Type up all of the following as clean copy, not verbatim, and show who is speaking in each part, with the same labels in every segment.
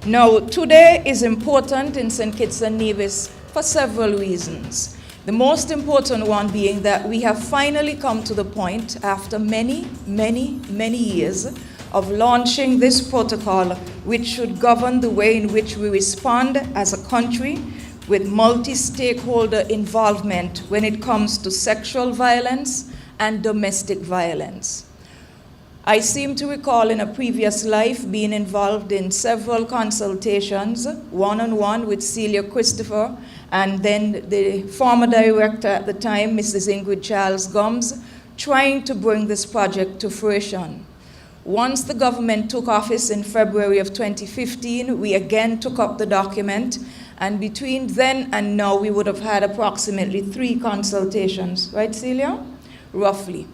Speaker 1: Now, today is important in St. Kitts and Nevis for several reasons. The most important one being that we have finally come to the point, after many years, of launching this protocol, which should govern the way in which we respond as a country with multi-stakeholder involvement when it comes to sexual violence and domestic violence. I seem to recall in a previous life being involved in several consultations, one-on-one with Celia Christopher, and then the former director at the time, Mrs. Ingrid Charles Gums, trying to bring this project to fruition. Once the government took office in February of 2015, we again took up the document, and between then and now, we would have had approximately 3 consultations, right, Celia? Roughly.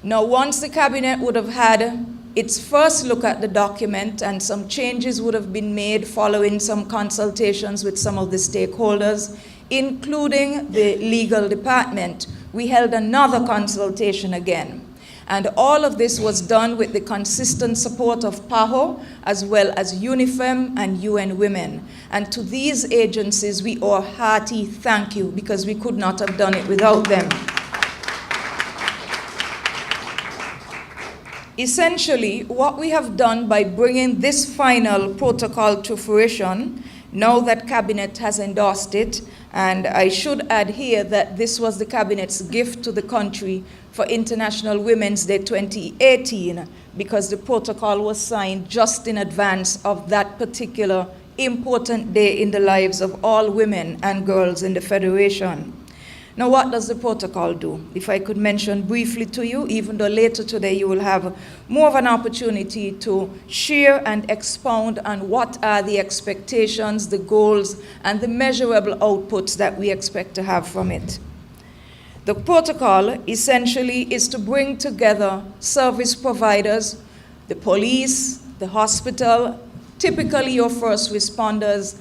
Speaker 1: Now, once the cabinet would have had its first look at the document and some changes would have been made following some consultations with some of the stakeholders, including the legal department, we held another consultation again. And all of this was done with the consistent support of PAHO, as well as UNIFEM and UN Women. And to these agencies, we owe a hearty thank you, because we could not have done it without them. Essentially, what we have done by bringing this final protocol to fruition, now that Cabinet has endorsed it, and I should add here that this was the Cabinet's gift to the country for International Women's Day 2018, because the protocol was signed just in advance of that particular important day in the lives of all women and girls in the Federation. Now, what does the protocol do? If I could mention briefly to you, even though later today you will have more of an opportunity to share and expound on what are the expectations, the goals, and the measurable outputs that we expect to have from it. The protocol essentially is to bring together service providers, the police, the hospital, typically your first responders,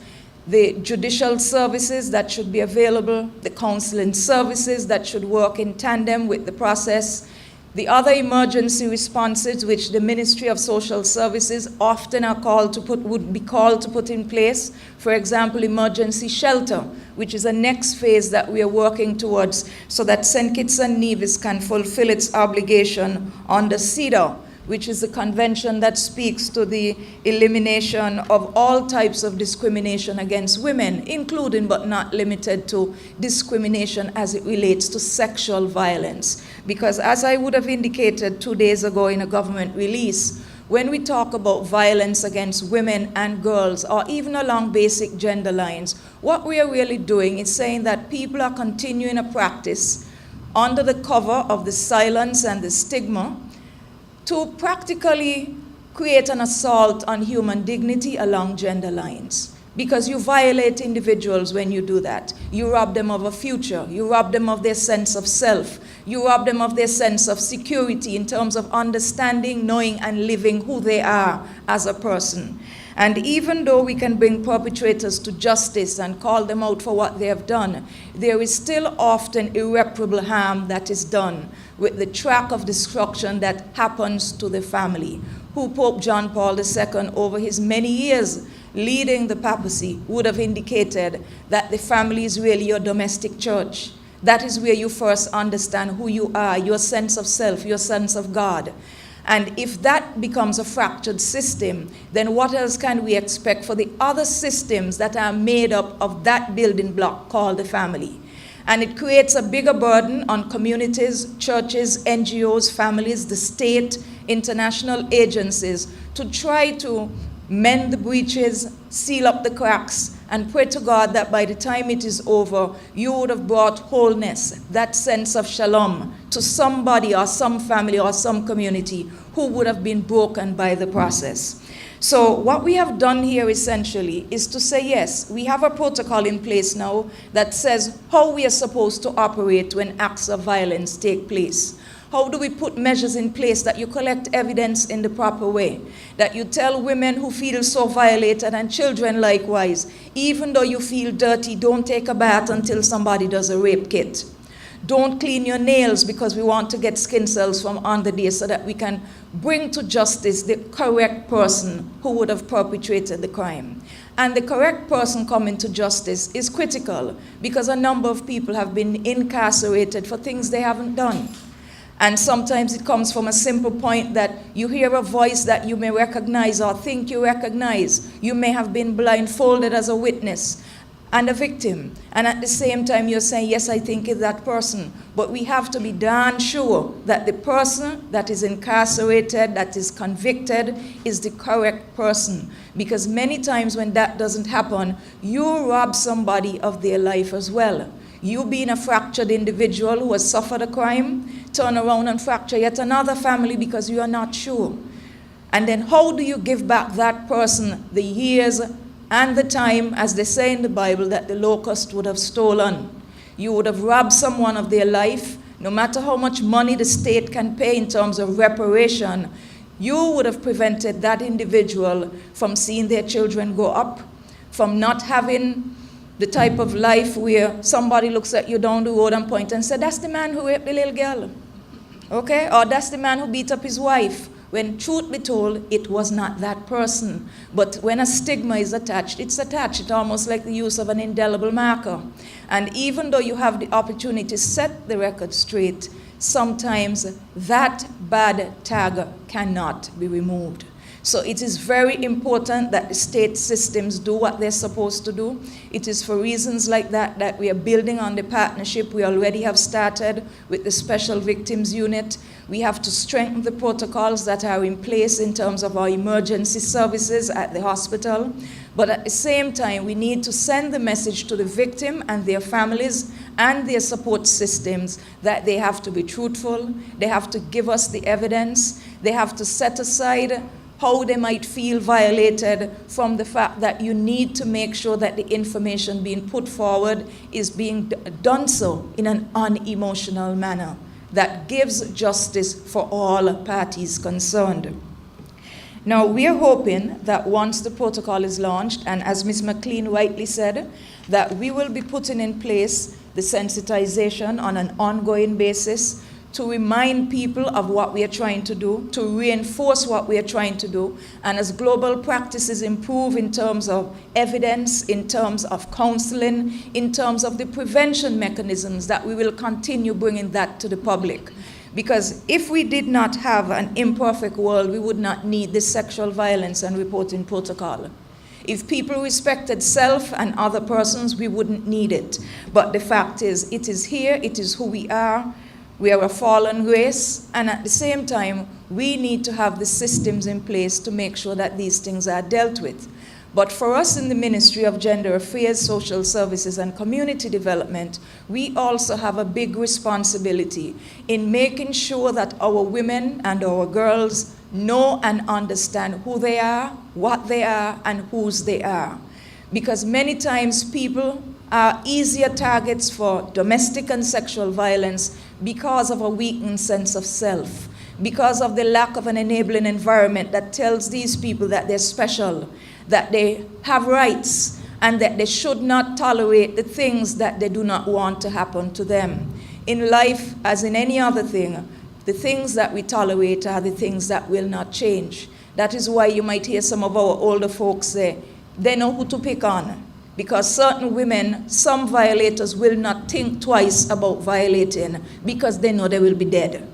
Speaker 1: the judicial services that should be available, the counseling services that should work in tandem with the process, the other emergency responses which the Ministry of Social Services often would be called to put in place. For example, emergency shelter, which is a next phase that we are working towards so that St. Kitts and Nevis can fulfill its obligation under CEDAW, which is a convention that speaks to the elimination of all types of discrimination against women, including but not limited to discrimination as it relates to sexual violence. Because as I would have indicated 2 days ago in a government release, when we talk about violence against women and girls, or even along basic gender lines, what we are really doing is saying that people are continuing a practice under the cover of the silence and the stigma to practically create an assault on human dignity along gender lines. Because you violate individuals when you do that. You rob them of a future. You rob them of their sense of self. You rob them of their sense of security in terms of understanding, knowing, and living who they are as a person. And even though we can bring perpetrators to justice and call them out for what they have done, there is still often irreparable harm that is done with the track of destruction that happens to the family, who Pope John Paul II, over his many years leading the papacy, would have indicated that the family is really your domestic church. That is where you first understand who you are, your sense of self, your sense of God. And if that becomes a fractured system, then what else can we expect for the other systems that are made up of that building block called the family? And it creates a bigger burden on communities, churches, NGOs, families, the state, international agencies to try to mend the breaches, seal up the cracks, and pray to God that by the time it is over, you would have brought wholeness, that sense of shalom, to somebody or some family or some community who would have been broken by the process. So what we have done here essentially is to say, yes, we have a protocol in place now that says how we are supposed to operate when acts of violence take place. How do we put measures in place that you collect evidence in the proper way? That you tell women who feel so violated, and children likewise, even though you feel dirty, don't take a bath until somebody does a rape kit. don't clean your nails because we want to get skin cells from under there so that we can bring to justice the correct person who would have perpetrated the crime. And the correct person coming to justice is critical because a number of people have been incarcerated for things they haven't done. And sometimes it comes from a simple point that you hear a voice that you may recognize or think you recognize. You may have been blindfolded as a witness and a victim. And at the same time, you're saying, yes, I think it's that person. But we have to be darn sure that the person that is incarcerated, that is convicted, is the correct person. Because many times when that doesn't happen, you rob somebody of their life as well. You being a fractured individual who has suffered a crime, turn around and fracture yet another family because you are not sure. And then how do you give back that person the years and the time, as they say in the Bible, that the locust would have stolen? You would have robbed someone of their life. No matter how much money the state can pay in terms of reparation, you would have prevented that individual from seeing their children grow up, from not having the type of life where somebody looks at you down the road and point and say, that's the man who raped the little girl. Okay? Or that's the man who beat up his wife. When truth be told, it was not that person. But when a stigma is attached, it's attached. It's almost like the use of an indelible marker. And even though you have the opportunity to set the record straight, sometimes that bad tag cannot be removed. So it is very important that the state systems do what they're supposed to do. It is for reasons like that that we are building on the partnership we already have started with the Special Victims Unit. We have to strengthen the protocols that are in place in terms of our emergency services at the hospital. But at the same time, we need to send the message to the victim and their families and their support systems that they have to be truthful, they have to give us the evidence, they have to set aside how they might feel violated from the fact that you need to make sure that the information being put forward is being done so in an unemotional manner that gives justice for all parties concerned. Now, we are hoping that once the protocol is launched, and as Ms. McLean rightly said, that we will be putting in place the sensitization on an ongoing basis to remind people of what we are trying to do, to reinforce what we are trying to do. And as global practices improve in terms of evidence, in terms of counseling, in terms of the prevention mechanisms, that we will continue bringing that to the public. Because if we did not have an imperfect world, we would not need this sexual violence and reporting protocol. If people respected self and other persons, we wouldn't need it. But the fact is, it is here, it is who we are. We are a fallen race, and at the same time, we need to have the systems in place to make sure that these things are dealt with. But for us in the Ministry of Gender Affairs, Social Services, and Community Development, we also have a big responsibility in making sure that our women and our girls know and understand who they are, what they are, and whose they are. Because many times people are easier targets for domestic and sexual violence because of a weakened sense of self, because of the lack of an enabling environment that tells these people that they're special, that they have rights, and that they should not tolerate the things that they do not want to happen to them. In life, as in any other thing, the things that we tolerate are the things that will not change. That is why you might hear some of our older folks say, they know who to pick on. Because certain women, some violators will not think twice about violating because they know they will be dead.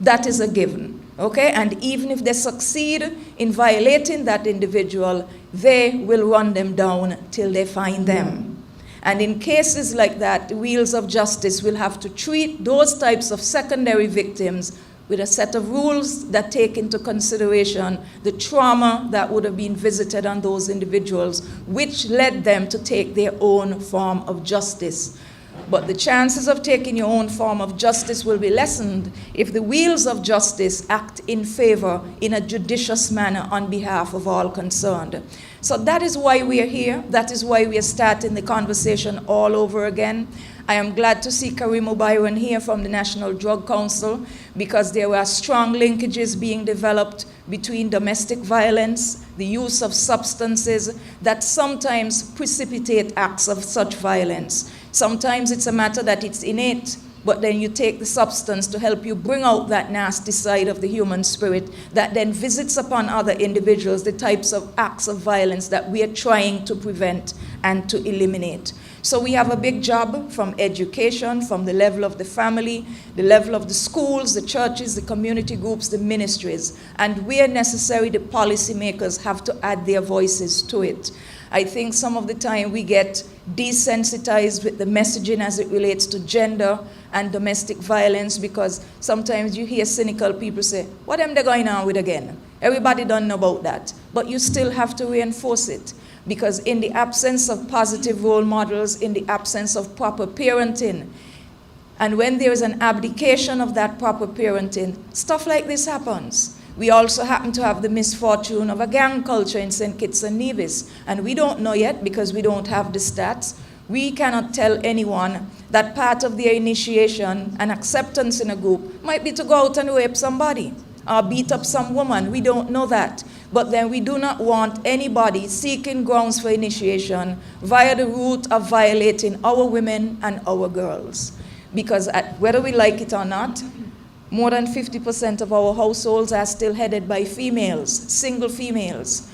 Speaker 1: That is a given, okay? And even if they succeed in violating that individual, they will run them down till they find them. And in cases like that, the wheels of justice will have to treat those types of secondary victims with a set of rules that take into consideration the trauma that would have been visited on those individuals, which led them to take their own form of justice. But the chances of taking your own form of justice will be lessened if the wheels of justice act in favor in a judicious manner on behalf of all concerned. So that is why we are here. That is why we are starting the conversation all over again. I am glad to see Karim Byron here from the National Drug Council, because there are strong linkages being developed between domestic violence, the use of substances that sometimes precipitate acts of such violence. Sometimes it's a matter that it's innate. but then you take the substance to help you bring out that nasty side of the human spirit that then visits upon other individuals, the types of acts of violence that we are trying to prevent and to eliminate. So we have a big job from education, from the level of the family, the level of the schools, the churches, the community groups, the ministries. And where necessary, the policymakers have to add their voices to it. I think some of the time we get desensitized with the messaging as it relates to gender and domestic violence, because sometimes you hear cynical people say, what am they going on with again? Everybody don't know about that. But you still have to reinforce it. Because in the absence of positive role models, in the absence of proper parenting, and when there is an abdication of that proper parenting, stuff like this happens. We also happen to have the misfortune of a gang culture in St. Kitts and Nevis, and we don't know yet because we don't have the stats. We cannot tell anyone that part of their initiation and acceptance in a group might be to go out and rape somebody or beat up some woman. We don't know that. But then we do not want anybody seeking grounds for initiation via the route of violating our women and our girls. Because whether we like it or not, more than 50% of our households are still headed by females, single females.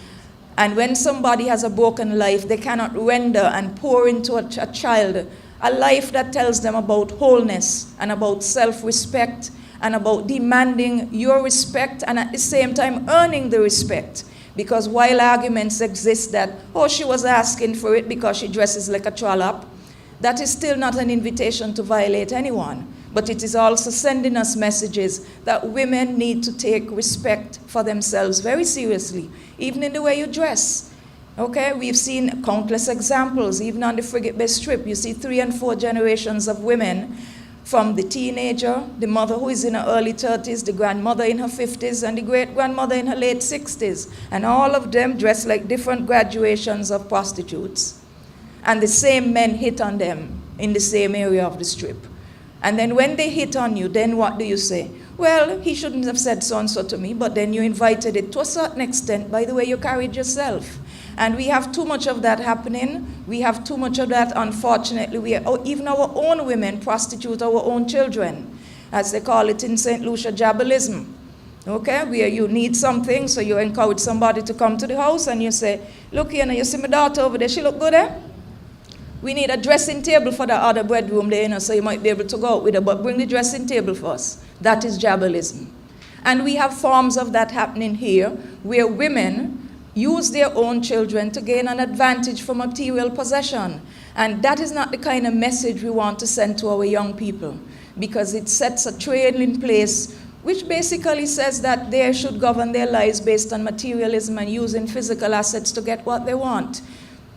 Speaker 1: And when somebody has a broken life, they cannot render and pour into a child a life that tells them about wholeness and about self-respect and about demanding your respect and at the same time earning the respect. Because while arguments exist that, oh, she was asking for it because she dresses like a trollop, that is still not an invitation to violate anyone. But it is also sending us messages that women need to take respect for themselves very seriously, even in the way you dress. Okay, we've seen countless examples, even on the Frigate Bay Strip. You see 3 and 4 generations of women, from the teenager, the mother who is in her early 30s, the grandmother in her 50s, and the great-grandmother in her late 60s. And all of them dressed like different graduations of prostitutes. And the same men hit on them in the same area of the strip. And then when they hit on you, then what do you say? Well, he shouldn't have said so-and-so to me, but then you invited it to a certain extent by the way you carried yourself. And we have too much of that happening. We have too much of that, unfortunately. Even our own women prostitute our own children, as they call it in St. Lucia, jabelism. Okay, where you need something, so you encourage somebody to come to the house, and you say, look here, you see my daughter over there, she look good, eh? We need a dressing table for the other bedroom there, so you might be able to go out with her, but bring the dressing table for us. That is jabelism. And we have forms of that happening here, where women use their own children to gain an advantage from material possession. And that is not the kind of message we want to send to our young people, because it sets a trail in place which basically says that they should govern their lives based on materialism and using physical assets to get what they want.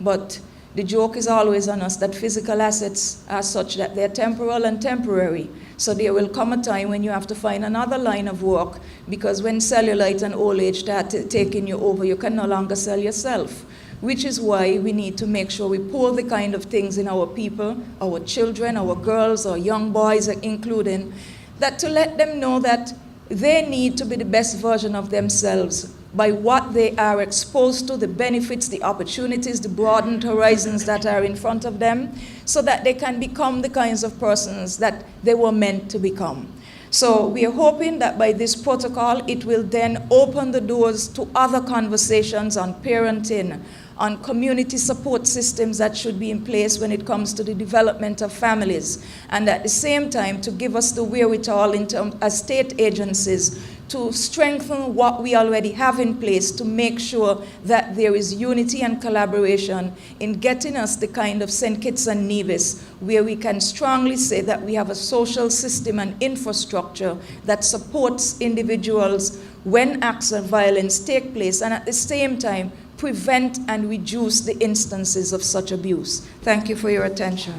Speaker 1: But the joke is always on us that physical assets are such that they're temporal and temporary. So there will come a time when you have to find another line of work, because when cellulite and old age start taking you over, you can no longer sell yourself. Which is why we need to make sure we pour the kind of things in our people, our children, our girls, our young boys including, that to let them know that they need to be the best version of themselves by what they are exposed to, the benefits, the opportunities, the broadened horizons that are in front of them, so that they can become the kinds of persons that they were meant to become. So we are hoping that by this protocol, it will then open the doors to other conversations on parenting, on community support systems that should be in place when it comes to the development of families, and at the same time to give us the wherewithal in terms as state agencies to strengthen what we already have in place to make sure that there is unity and collaboration in getting us the kind of St. Kitts and Nevis where we can strongly say that we have a social system and infrastructure that supports individuals when acts of violence take place, and at the same time prevent and reduce the instances of such abuse. Thank you for your attention.